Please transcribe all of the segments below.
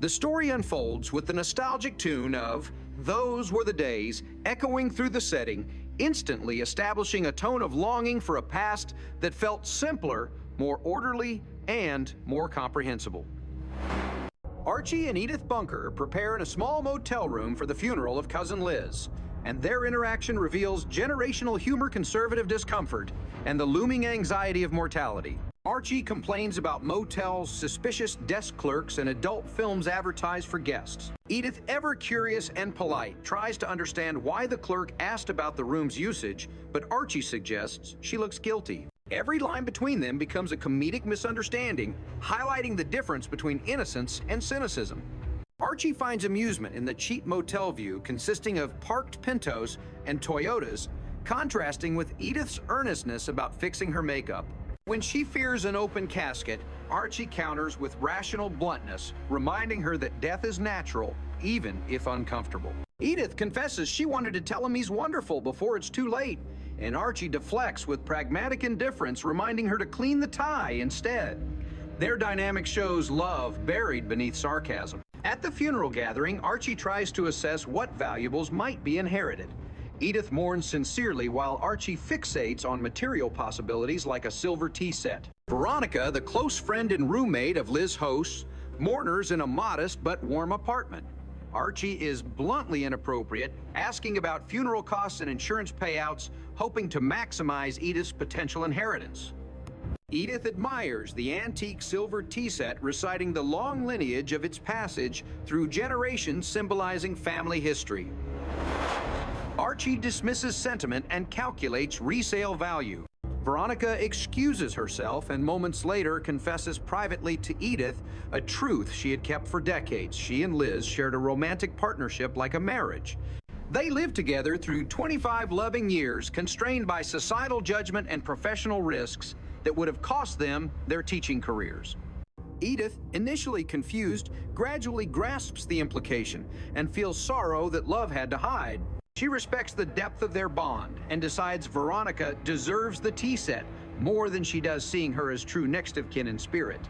The story unfolds with the nostalgic tune of "Those Were the Days" echoing through the setting, instantly establishing a tone of longing for a past that felt simpler, more orderly, and more comprehensible. Archie and Edith Bunker prepare in a small motel room for the funeral of cousin Liz, and their interaction reveals generational humor, conservative discomfort, and the looming anxiety of mortality. Archie complains about motels, suspicious desk clerks, and adult films advertised for guests. Edith, ever curious and polite, tries to understand why the clerk asked about the room's usage, but Archie suggests she looks guilty. Every line between them becomes a comedic misunderstanding, highlighting the difference between innocence and cynicism. Archie finds amusement in the cheap motel view consisting of parked Pintos and Toyotas, contrasting with Edith's earnestness about fixing her makeup. When she fears an open casket, Archie counters with rational bluntness, reminding her that death is natural, even if uncomfortable. Edith confesses she wanted to tell him he's wonderful before it's too late, and Archie deflects with pragmatic indifference, reminding her to clean the tie instead. Their dynamic shows love buried beneath sarcasm. At the funeral gathering, Archie tries to assess what valuables might be inherited. Edith mourns sincerely while Archie fixates on material possibilities like a silver tea set. Veronica, the close friend and roommate of Liz hosts, mourners in a modest but warm apartment. Archie is bluntly inappropriate, asking about funeral costs and insurance payouts, hoping to maximize Edith's potential inheritance. Edith admires the antique silver tea set, reciting the long lineage of its passage through generations, symbolizing family history. Archie dismisses sentiment and calculates resale value. Veronica excuses herself and moments later confesses privately to Edith a truth she had kept for decades. She and Liz shared a romantic partnership like a marriage. They lived together through 25 loving years, constrained by societal judgment and professional risks that would have cost them their teaching careers. Edith, initially confused, gradually grasps the implication and feels sorrow that love had to hide. She respects the depth of their bond and decides Veronica deserves the tea set more than she does seeing her as true next of kin in spirit.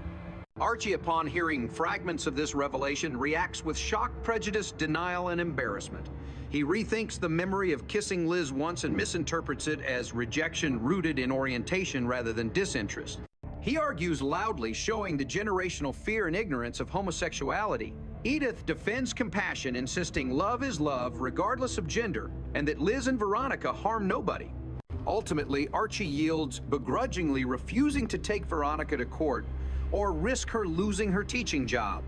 Archie, upon hearing fragments of this revelation, reacts with shock, prejudice, denial, and embarrassment. He rethinks the memory of kissing Liz once and misinterprets it as rejection rooted in orientation rather than disinterest. He argues loudly, showing the generational fear and ignorance of homosexuality. Edith defends compassion, insisting love is love regardless of gender, and that Liz and Veronica harm nobody. Ultimately, Archie yields, begrudgingly refusing to take Veronica to court or risk her losing her teaching job.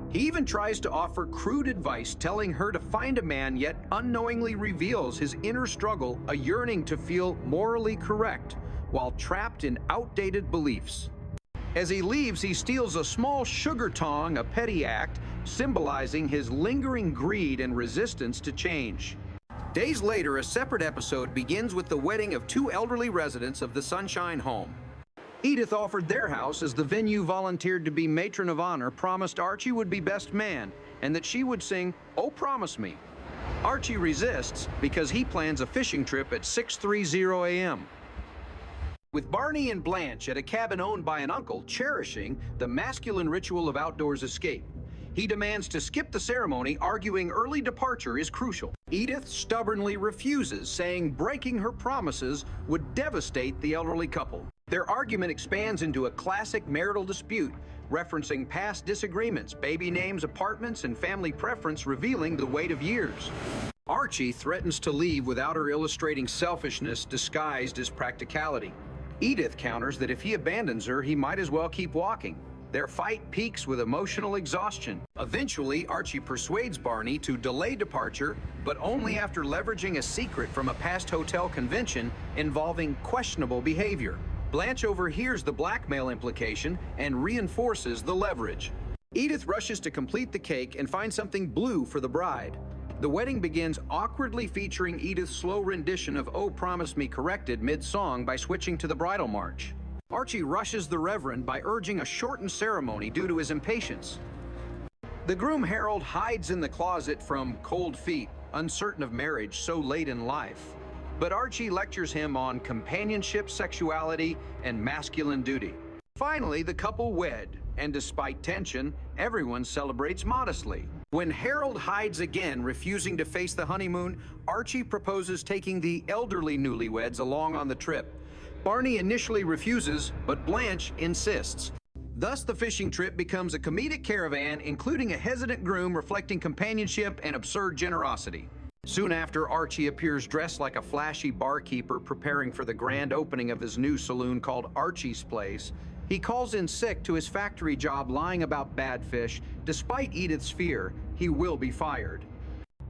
He even tries to offer crude advice, telling her to find a man, yet unknowingly reveals his inner struggle, a yearning to feel morally correct while trapped in outdated beliefs. As he leaves, he steals a small sugar tong, a petty act, symbolizing his lingering greed and resistance to change. Days later, a separate episode begins with the wedding of two elderly residents of the Sunshine home. Edith offered their house as the venue volunteered to be matron of honor, promised Archie would be best man, and that she would sing "Oh Promise Me." Archie resists because he plans a fishing trip at 6:30 a.m. With Barney and Blanche at a cabin owned by an uncle cherishing the masculine ritual of outdoors escape, he demands to skip the ceremony, arguing early departure is crucial. Edith stubbornly refuses, saying breaking her promises would devastate the elderly couple. Their argument expands into a classic marital dispute, referencing past disagreements, baby names, apartments, and family preference, revealing the weight of years. Archie threatens to leave without her, illustrating selfishness disguised as practicality. Edith counters that if he abandons her, he might as well keep walking. Their fight peaks with emotional exhaustion. Eventually, Archie persuades Barney to delay departure, but only after leveraging a secret from a past hotel convention involving questionable behavior. Blanche overhears the blackmail implication and reinforces the leverage. Edith rushes to complete the cake and finds something blue for the bride. The wedding begins awkwardly, featuring Edith's slow rendition of "Oh Promise Me" corrected mid-song by switching to the bridal march. Archie rushes the reverend by urging a shortened ceremony due to his impatience. The groom Harold hides in the closet from cold feet, uncertain of marriage so late in life. But Archie lectures him on companionship, sexuality, and masculine duty. Finally, the couple wed, And despite tension, everyone celebrates modestly. When Harold hides again, refusing to face the honeymoon, Archie proposes taking the elderly newlyweds along on the trip. Barney initially refuses, but Blanche insists. Thus, the fishing trip becomes a comedic caravan, including a hesitant groom reflecting companionship and absurd generosity. Soon after, Archie appears dressed like a flashy barkeeper preparing for the grand opening of his new saloon called Archie's Place. He calls in sick to his factory job, lying about bad fish. Despite Edith's fear, he will be fired.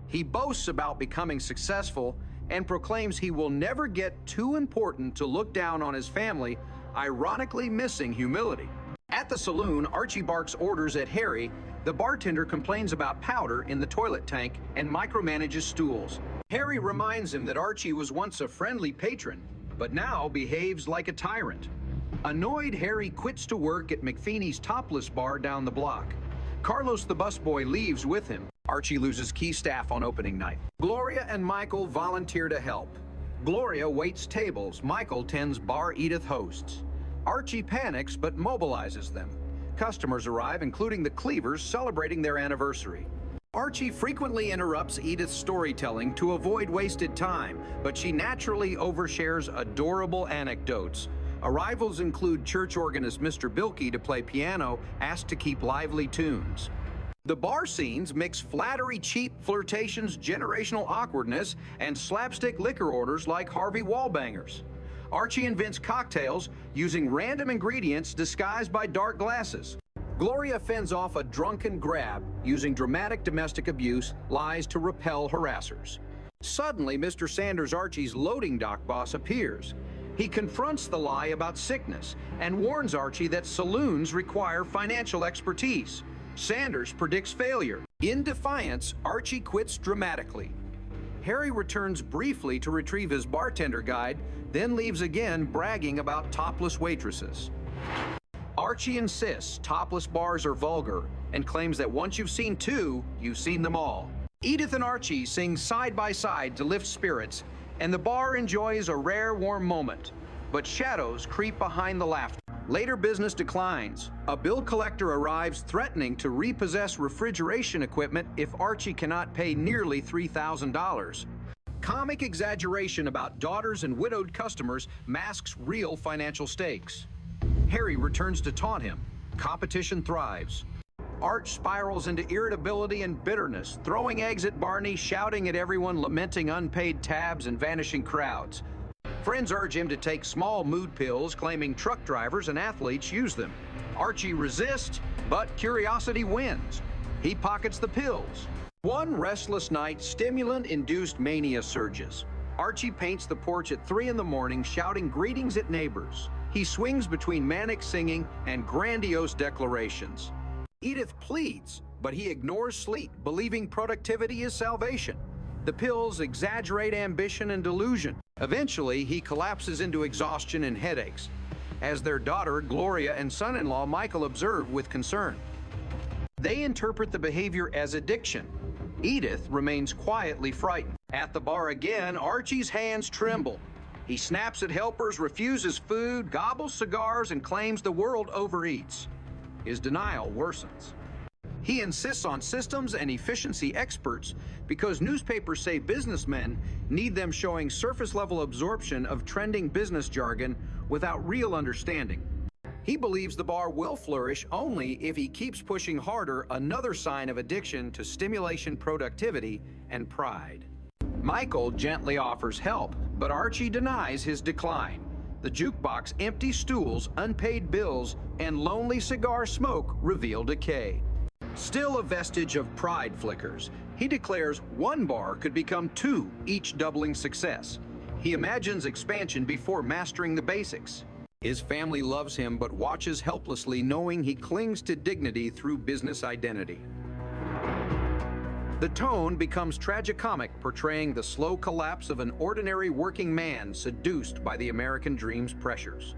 He boasts about becoming successful and proclaims he will never get too important to look down on his family, ironically missing humility. At the saloon, Archie barks orders at Harry. The bartender complains about powder in the toilet tank and micromanages stools. Harry reminds him that Archie was once a friendly patron, but now behaves like a tyrant. Annoyed, Harry quits to work at McFeeney's topless bar down the block. Carlos the busboy leaves with him. Archie loses key staff on opening night. Gloria and Michael volunteer to help. Gloria waits tables. Michael tends bar Edith hosts. Archie panics but mobilizes them. Customers arrive, including the Cleavers, celebrating their anniversary. Archie frequently interrupts Edith's storytelling to avoid wasted time, but she naturally overshares adorable anecdotes. Arrivals include church organist Mr. Bilkey to play piano, asked to keep lively tunes. The bar scenes mix flattery, cheap flirtations, generational awkwardness, and slapstick liquor orders like Harvey Wallbangers. Archie invents cocktails using random ingredients disguised by dark glasses. Gloria fends off a drunken grab using dramatic domestic abuse, lies to repel harassers. Suddenly, Mr. Sanders, Archie's loading dock boss, appears. He confronts the lie about sickness and warns Archie that saloons require financial expertise. Sanders predicts failure. In defiance, Archie quits dramatically. Harry returns briefly to retrieve his bartender guide, then leaves again bragging about topless waitresses. Archie insists topless bars are vulgar and claims that once you've seen two, you've seen them all. Edith and Archie sing side by side to lift spirits, and the bar enjoys a rare warm moment. But shadows creep behind the laughter. Later, business declines. A bill collector arrives threatening to repossess refrigeration equipment if Archie cannot pay nearly $3,000. Comic exaggeration about daughters and widowed customers masks real financial stakes. Harry returns to taunt him. Competition thrives. Arch spirals into irritability and bitterness, throwing eggs at Barney, shouting at everyone, lamenting unpaid tabs and vanishing crowds. Friends urge him to take small mood pills, claiming truck drivers and athletes use them. Archie resists, but curiosity wins. He pockets the pills. One restless night, stimulant-induced mania surges. Archie paints the porch at 3 in the morning, shouting greetings at neighbors. He swings between manic singing and grandiose declarations. Edith pleads, but he ignores sleep, believing productivity is salvation. The pills exaggerate ambition and delusion. Eventually, he collapses into exhaustion and headaches, as their daughter, Gloria, and son-in-law, Michael, observe with concern. They interpret the behavior as addiction. Edith remains quietly frightened. At the bar again, Archie's hands tremble. He snaps at helpers, refuses food, gobbles cigars, and claims the world overeats. His denial worsens. He insists on systems and efficiency experts because newspapers say businessmen need them showing surface-level absorption of trending business jargon without real understanding. He believes the bar will flourish only if he keeps pushing harder, another sign of addiction to stimulation, productivity, and pride. Michael gently offers help, but Archie denies his decline. The jukebox, empty stools, unpaid bills, and lonely cigar smoke reveal decay. Still a vestige of pride flickers. He declares one bar could become 2, each doubling success. He imagines expansion before mastering the basics. His family loves him but watches helplessly, knowing he clings to dignity through business identity. The tone becomes tragicomic, portraying the slow collapse of an ordinary working man seduced by the American dream's pressures.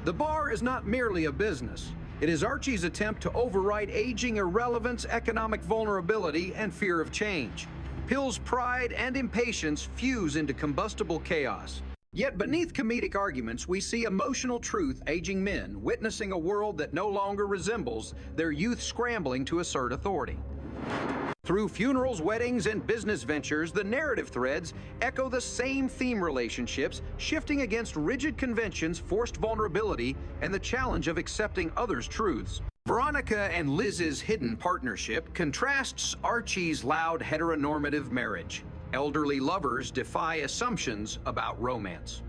The bar is not merely a business. It is Archie's attempt to override aging irrelevance, economic vulnerability, and fear of change. Pill's pride and impatience fuse into combustible chaos. Yet beneath comedic arguments, we see emotional truth aging men witnessing a world that no longer resembles their youth scrambling to assert authority. Through funerals, weddings, and business ventures, the narrative threads echo the same theme: relationships shifting against rigid conventions, forced vulnerability, and the challenge of accepting others' truths. Veronica and Liz's hidden partnership contrasts Archie's loud heteronormative marriage. Elderly lovers defy assumptions about romance.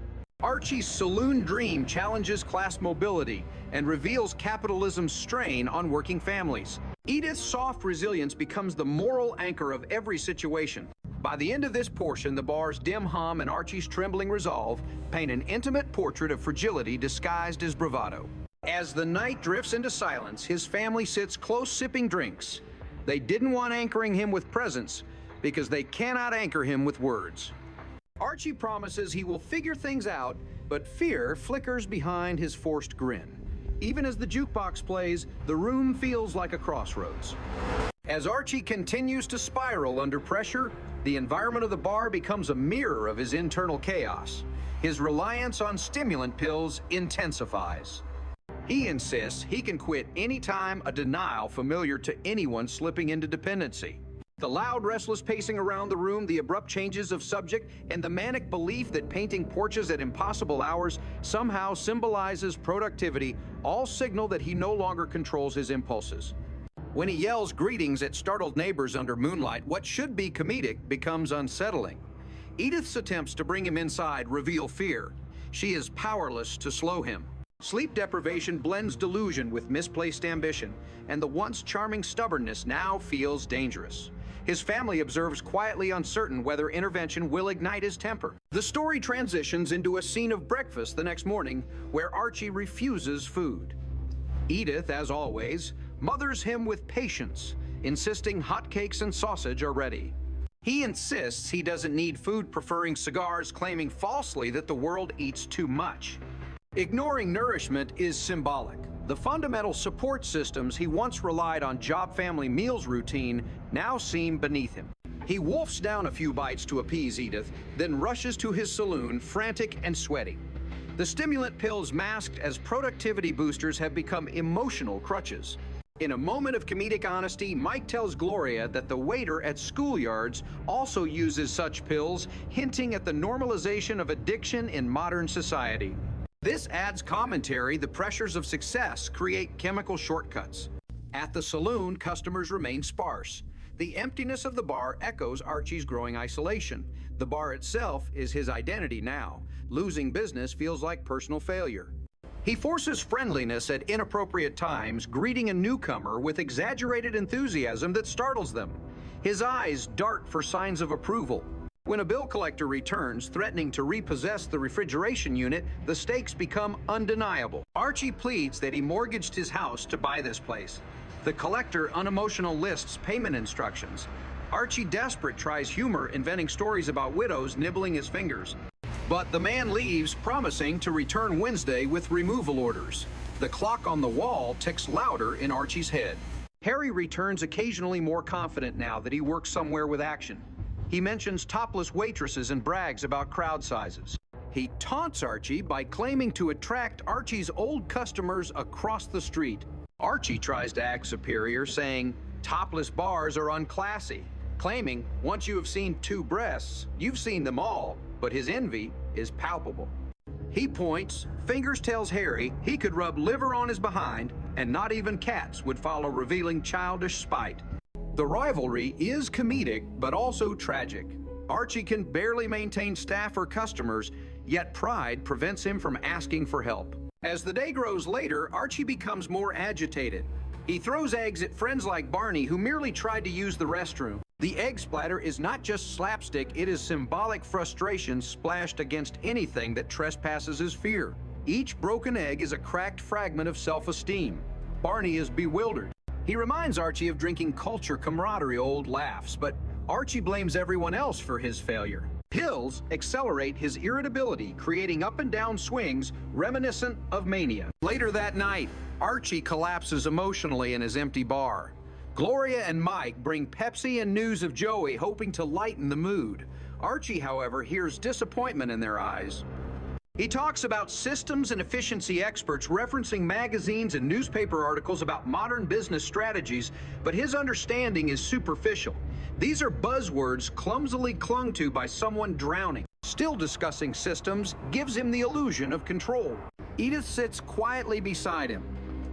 Archie's saloon dream challenges class mobility and reveals capitalism's strain on working families. Edith's soft resilience becomes the moral anchor of every situation. By the end of this portion, the bar's dim hum and Archie's trembling resolve paint an intimate portrait of fragility disguised as bravado. As the night drifts into silence, his family sits close sipping drinks. They didn't want anchoring him with presence because they cannot anchor him with words. Archie promises he will figure things out, but fear flickers behind his forced grin. Even as the jukebox plays, the room feels like a crossroads. As Archie continues to spiral under pressure, the environment of the bar becomes a mirror of his internal chaos. His reliance on stimulant pills intensifies. He insists he can quit anytime, a denial familiar to anyone slipping into dependency. The loud, restless pacing around the room, the abrupt changes of subject, and the manic belief that painting porches at impossible hours somehow symbolizes productivity all signal that he no longer controls his impulses. When he yells greetings at startled neighbors under moonlight, what should be comedic becomes unsettling. Edith's attempts to bring him inside reveal fear. She is powerless to slow him. Sleep deprivation blends delusion with misplaced ambition, and the once charming stubbornness now feels dangerous. His family observes, quietly uncertain whether intervention will ignite his temper. The story transitions into a scene of breakfast the next morning where Archie refuses food. Edith, as always, mothers him with patience, insisting hotcakes and sausage are ready. He insists he doesn't need food, preferring cigars, claiming falsely that the world eats too much. Ignoring nourishment is symbolic. The fundamental support systems he once relied on, job, family, meals routine, now seem beneath him. He wolfs down a few bites to appease Edith, then rushes to his saloon, frantic and sweaty. The stimulant pills masked as productivity boosters have become emotional crutches. In a moment of comedic honesty, Mike tells Gloria that the waiter at Schoolyards also uses such pills, hinting at the normalization of addiction in modern society. This adds commentary. The pressures of success create chemical shortcuts. At the saloon, customers remain sparse. The emptiness of the bar echoes Archie's growing isolation. The bar itself is his identity now. Losing business feels like personal failure. He forces friendliness at inappropriate times, greeting a newcomer with exaggerated enthusiasm that startles them. His eyes dart for signs of approval. When a bill collector returns, threatening to repossess the refrigeration unit, the stakes become undeniable. Archie pleads that he mortgaged his house to buy this place. The collector unemotional lists payment instructions. Archie, desperate, tries humor, inventing stories about widows nibbling his fingers. But the man leaves, promising to return Wednesday with removal orders. The clock on the wall ticks louder in Archie's head. Harry returns, occasionally more confident now that he works somewhere with action. He mentions topless waitresses and brags about crowd sizes. He taunts Archie by claiming to attract Archie's old customers across the street. Archie tries to act superior, saying topless bars are unclassy, claiming once you have seen two breasts, you've seen them all, but his envy is palpable. He points, fingers, tells Harry he could rub liver on his behind, and not even cats would follow, revealing childish spite. The rivalry is comedic, but also tragic. Archie can barely maintain staff or customers, yet pride prevents him from asking for help. As the day grows later, Archie becomes more agitated. He throws eggs at friends like Barney, who merely tried to use the restroom. The egg splatter is not just slapstick, it is symbolic frustration splashed against anything that trespasses his fear. Each broken egg is a cracked fragment of self-esteem. Barney is bewildered. He reminds Archie of drinking culture camaraderie, old laughs, but Archie blames everyone else for his failure. Pills accelerate his irritability, creating up and down swings reminiscent of mania. Later that night, Archie collapses emotionally in his empty bar. Gloria and Mike bring Pepsi and news of Joey, hoping to lighten the mood. Archie, however, hears disappointment in their eyes. He talks about systems and efficiency experts referencing magazines and newspaper articles about modern business strategies, but his understanding is superficial. These are buzzwords clumsily clung to by someone drowning. Still discussing systems gives him the illusion of control. Edith sits quietly beside him.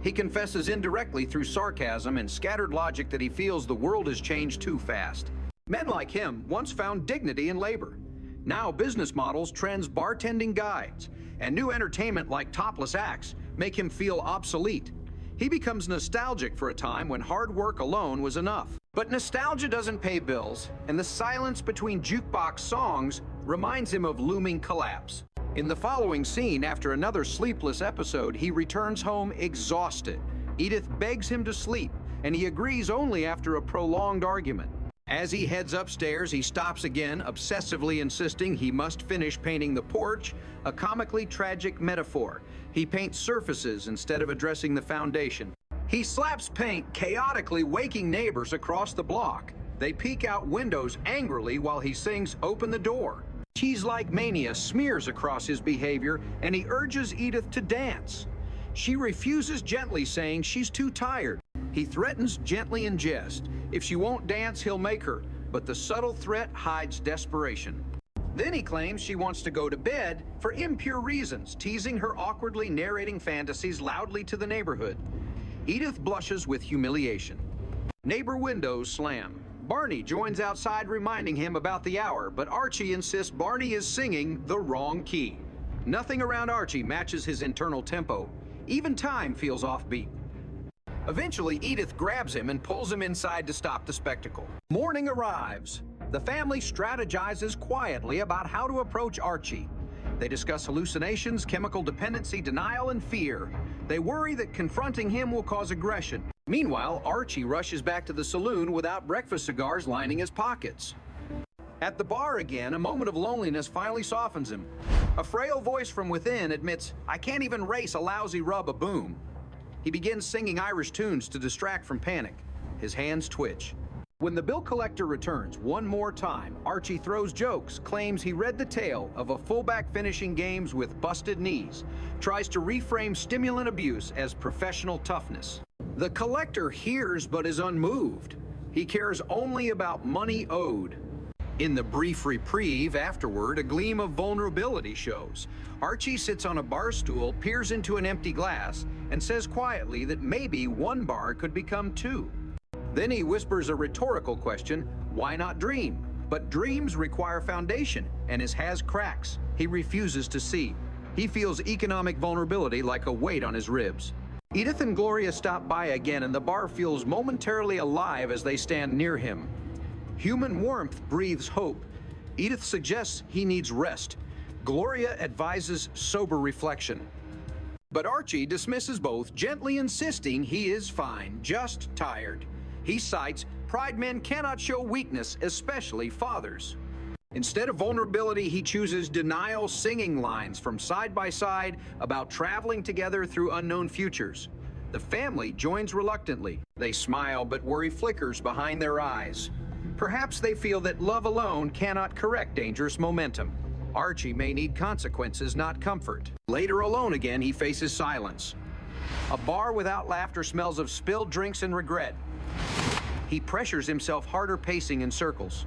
He confesses indirectly through sarcasm and scattered logic that he feels the world has changed too fast. Men like him once found dignity in labor. Now business models, trends, bartending guides, and new entertainment like topless acts make him feel obsolete. He becomes nostalgic for a time when hard work alone was enough. But nostalgia doesn't pay bills, and the silence between jukebox songs reminds him of looming collapse. In the following scene, after another sleepless episode, he returns home exhausted. Edith begs him to sleep, and he agrees only after a prolonged argument. As he heads upstairs, he stops again, obsessively insisting he must finish painting the porch, a comically tragic metaphor. He paints surfaces instead of addressing the foundation. He slaps paint, chaotically waking neighbors across the block. They peek out windows angrily while he sings "Open the Door." Cheese-like mania smears across his behavior, and he urges Edith to dance. She refuses gently, saying she's too tired. He threatens gently in jest. If she won't dance, he'll make her, but the subtle threat hides desperation. Then he claims she wants to go to bed for impure reasons, teasing her awkwardly narrating fantasies loudly to the neighborhood. Edith blushes with humiliation. Neighbor windows slam. Barney joins outside reminding him about the hour, but Archie insists Barney is singing the wrong key. Nothing around Archie matches his internal tempo. Even time feels offbeat. Eventually, Edith grabs him and pulls him inside to stop the spectacle. Morning arrives. The family strategizes quietly about how to approach Archie. They discuss hallucinations, chemical dependency, denial, and fear. They worry that confronting him will cause aggression. Meanwhile, Archie rushes back to the saloon without breakfast cigars lining his pockets. At the bar again, a moment of loneliness finally softens him. A frail voice from within admits, "I can't even race a lousy rub a boom." He begins singing Irish tunes to distract from panic. His hands twitch. When the bill collector returns one more time, Archie throws jokes, claims he read the tale of a fullback finishing games with busted knees, tries to reframe stimulant abuse as professional toughness. The collector hears but is unmoved. He cares only about money owed. In the brief reprieve afterward, a gleam of vulnerability shows. Archie sits on a bar stool, peers into an empty glass, and says quietly that maybe one bar could become two. Then he whispers a rhetorical question, why not dream? But dreams require foundation, and his has cracks. He refuses to see. He feels economic vulnerability like a weight on his ribs. Edith and Gloria stop by again, and the bar feels momentarily alive as they stand near him. Human warmth breathes hope. Edith suggests he needs rest. Gloria advises sober reflection. But Archie dismisses both, gently insisting he is fine, just tired. He cites, pride men cannot show weakness, especially fathers. Instead of vulnerability, he chooses denial singing lines from Side by Side about traveling together through unknown futures. The family joins reluctantly. They smile, but worry flickers behind their eyes. Perhaps they feel that love alone cannot correct dangerous momentum. Archie may need consequences, not comfort. Later alone again, he faces silence. A bar without laughter smells of spilled drinks and regret. He pressures himself harder, pacing in circles.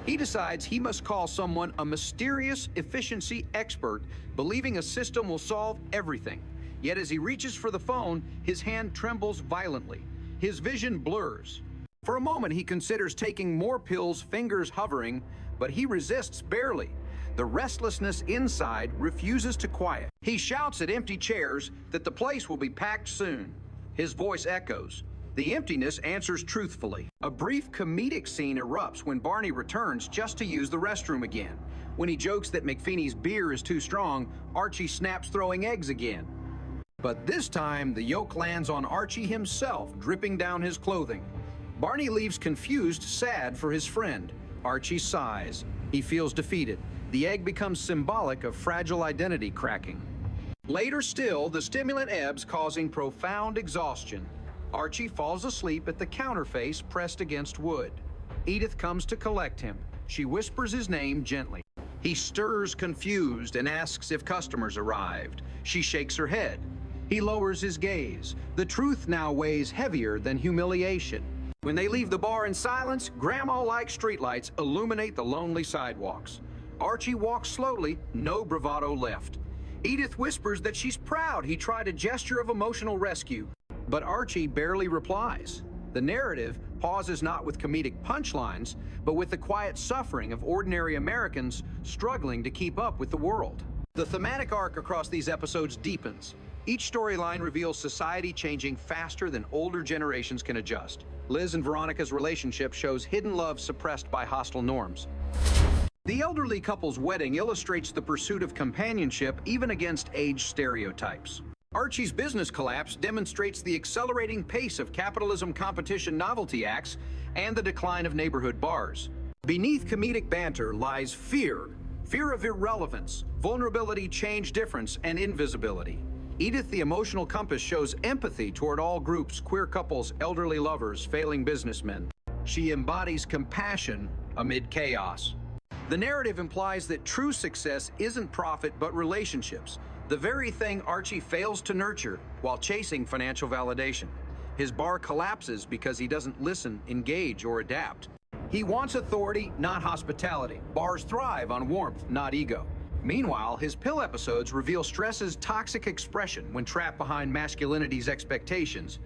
He decides he must call someone a mysterious efficiency expert, believing a system will solve everything. Yet as he reaches for the phone, his hand trembles violently. His vision blurs. For a moment, he considers taking more pills, fingers hovering, but he resists barely. The restlessness inside refuses to quiet. He shouts at empty chairs that the place will be packed soon. His voice echoes. The emptiness answers truthfully. A brief comedic scene erupts when Barney returns just to use the restroom again. When he jokes that McFeeney's beer is too strong, Archie snaps throwing eggs again. But this time, the yolk lands on Archie himself, dripping down his clothing. Barney leaves confused, sad for his friend. Archie sighs. He feels defeated. The egg becomes symbolic of fragile identity cracking. Later still, the stimulant ebbs, causing profound exhaustion. Archie falls asleep at the counterface pressed against wood. Edith comes to collect him. She whispers his name gently. He stirs confused and asks if customers arrived. She shakes her head. He lowers his gaze. The truth now weighs heavier than humiliation. When they leave the bar in silence, grandma-like streetlights illuminate the lonely sidewalks. Archie walks slowly, no bravado left. Edith whispers that she's proud he tried a gesture of emotional rescue, but Archie barely replies. The narrative pauses not with comedic punchlines, but with the quiet suffering of ordinary Americans struggling to keep up with the world. The thematic arc across these episodes deepens. Each storyline reveals society changing faster than older generations can adjust. Liz and Veronica's relationship shows hidden love suppressed by hostile norms. The elderly couple's wedding illustrates the pursuit of companionship even against age stereotypes. Archie's business collapse demonstrates the accelerating pace of capitalism competition novelty acts and the decline of neighborhood bars. Beneath comedic banter lies fear of irrelevance, vulnerability, change difference, and invisibility. Edith the Emotional Compass shows empathy toward all groups, queer couples, elderly lovers, failing businessmen. She embodies compassion amid chaos. The narrative implies that true success isn't profit but relationships, the very thing Archie fails to nurture while chasing financial validation. His bar collapses because he doesn't listen, engage, or adapt. He wants authority, not hospitality. Bars thrive on warmth, not ego. Meanwhile, his pill episodes reveal stress's toxic expression when trapped behind masculinity's expectations.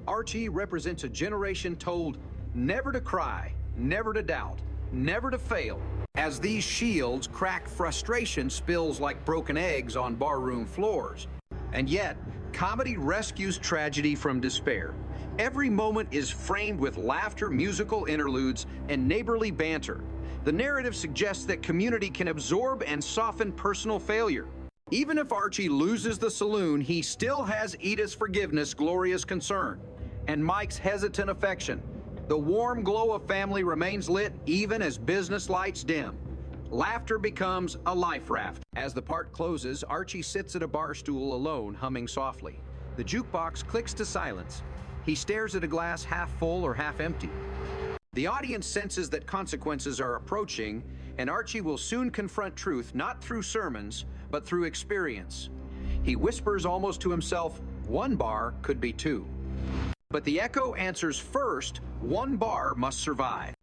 Archie represents a generation told never to cry, never to doubt, never to fail. As these shields crack, frustration spills like broken eggs on barroom floors. And yet, comedy rescues tragedy from despair. Every moment is framed with laughter, musical interludes, and neighborly banter. The narrative suggests that community can absorb and soften personal failure. Even if Archie loses the saloon, he still has Edith's forgiveness, Gloria's concern, and Mike's hesitant affection. The warm glow of family remains lit even as business lights dim. Laughter becomes a life raft. As the part closes, Archie sits at a bar stool alone, humming softly. The jukebox clicks to silence. He stares at a glass half full or half empty. The audience senses that consequences are approaching, and Archie will soon confront truth not through sermons, but through experience. He whispers almost to himself, one bar could be two. But the echo answers first, one bar must survive.